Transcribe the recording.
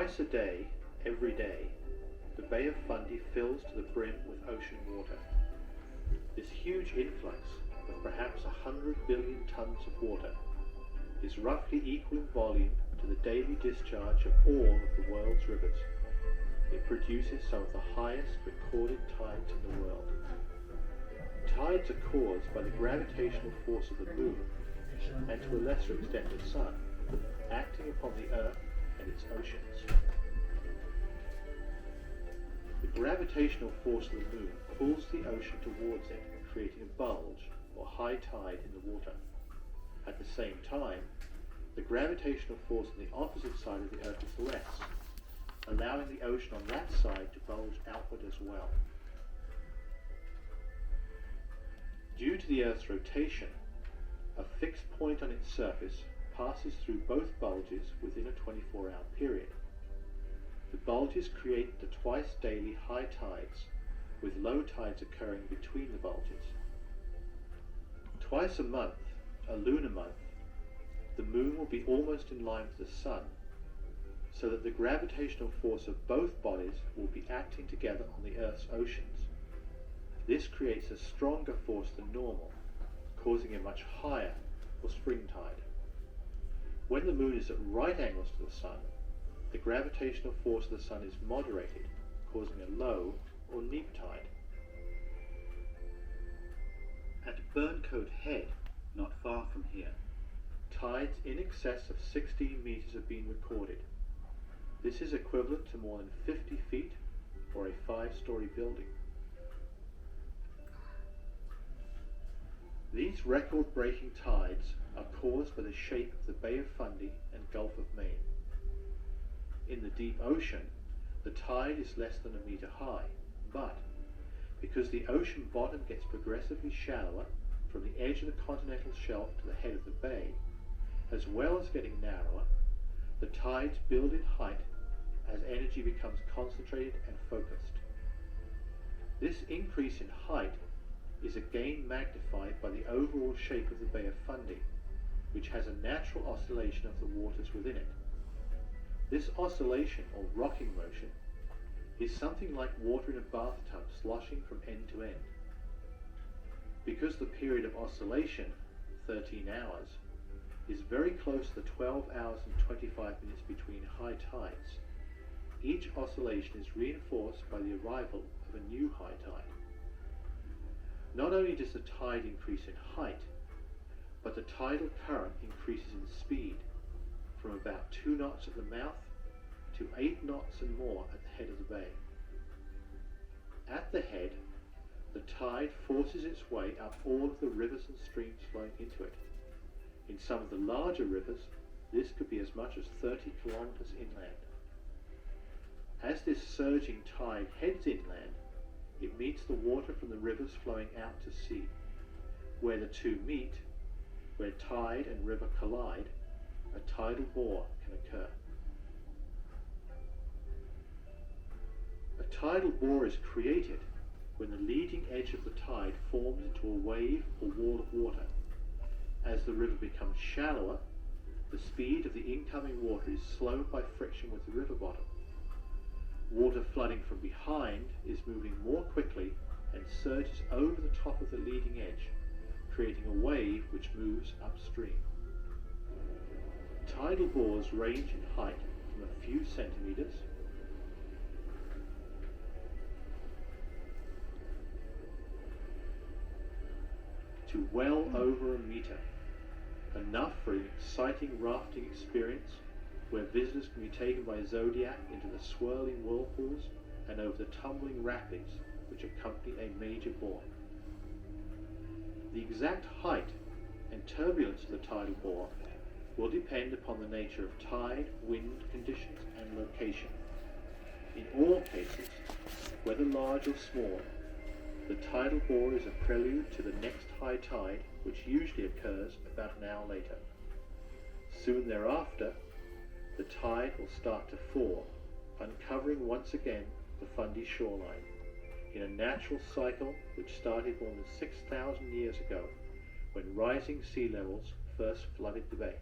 Twice a day, every day, the Bay of Fundy fills to the brim with ocean water. This huge influx of perhaps 100 billion tons of water is roughly equal in volume to the daily discharge of all of the world's rivers. It produces some of the highest recorded tides in the world. Tides are caused by the gravitational force of the moon, and to a lesser extent the sun, acting upon the earth and its oceans. The gravitational force of the moon pulls the ocean towards it, creating a bulge or high tide in the water. At the same time, the gravitational force on the opposite side of the earth is less, allowing the ocean on that side to bulge outward as well. Due to the Earth's rotation, a fixed point on its surface passes through both bulges within a 24-hour period. The bulges create the twice daily high tides, with low tides occurring between the bulges. Twice a month, a lunar month, the moon will be almost in line with the sun, so that the gravitational force of both bodies will be acting together on the Earth's oceans. This creates a stronger force than normal, causing a much higher or spring tide. When the moon is at right angles to the sun, the gravitational force of the sun is moderated, causing a low or neap tide. At Burncoat Head, not far from here, tides in excess of 16 meters have been recorded. This is equivalent to more than 50 feet or a 5-story building. These record-breaking tides are caused by the shape of the Bay of Fundy and Gulf of Maine. In the deep ocean, the tide is less than a meter high, but because the ocean bottom gets progressively shallower from the edge of the continental shelf to the head of the bay, as well as getting narrower, the tides build in height as energy becomes concentrated and focused. This increase in height is again magnified by the overall shape of the Bay of Fundy, which has a natural oscillation of the waters within it. This oscillation, or rocking motion, is something like water in a bathtub sloshing from end to end. Because the period of oscillation, 13 hours, is very close to the 12 hours and 25 minutes between high tides, each oscillation is reinforced by the arrival of a new high tide. Not only does the tide increase in height, but the tidal current increases in speed from about 2 knots at the mouth to 8 knots and more at the head of the bay. At the head, the tide forces its way up all of the rivers and streams flowing into it. In some of the larger rivers, this could be as much as 30 kilometers inland. As this surging tide heads inland, it meets the water from the rivers flowing out to sea. Where the two meet, where tide and river collide, a tidal bore can occur. A tidal bore is created when the leading edge of the tide forms into a wave or wall of water. As the river becomes shallower, the speed of the incoming water is slowed by friction with the river bottom. Water flooding from behind is moving more quickly and surges over the top of the leading edge, creating a wave which moves upstream. Tidal bores range in height from a few centimeters to well over a meter, enough for an exciting rafting experience where visitors can be taken by Zodiac into the swirling whirlpools and over the tumbling rapids which accompany a major bore. The exact height and turbulence of the tidal bore will depend upon the nature of tide, wind conditions, and location. In all cases, whether large or small, the tidal bore is a prelude to the next high tide, which usually occurs about an hour later. Soon thereafter, the tide will start to fall, uncovering once again the Fundy shoreline, in a natural cycle which started more than 6,000 years ago, when rising sea levels first flooded the bay.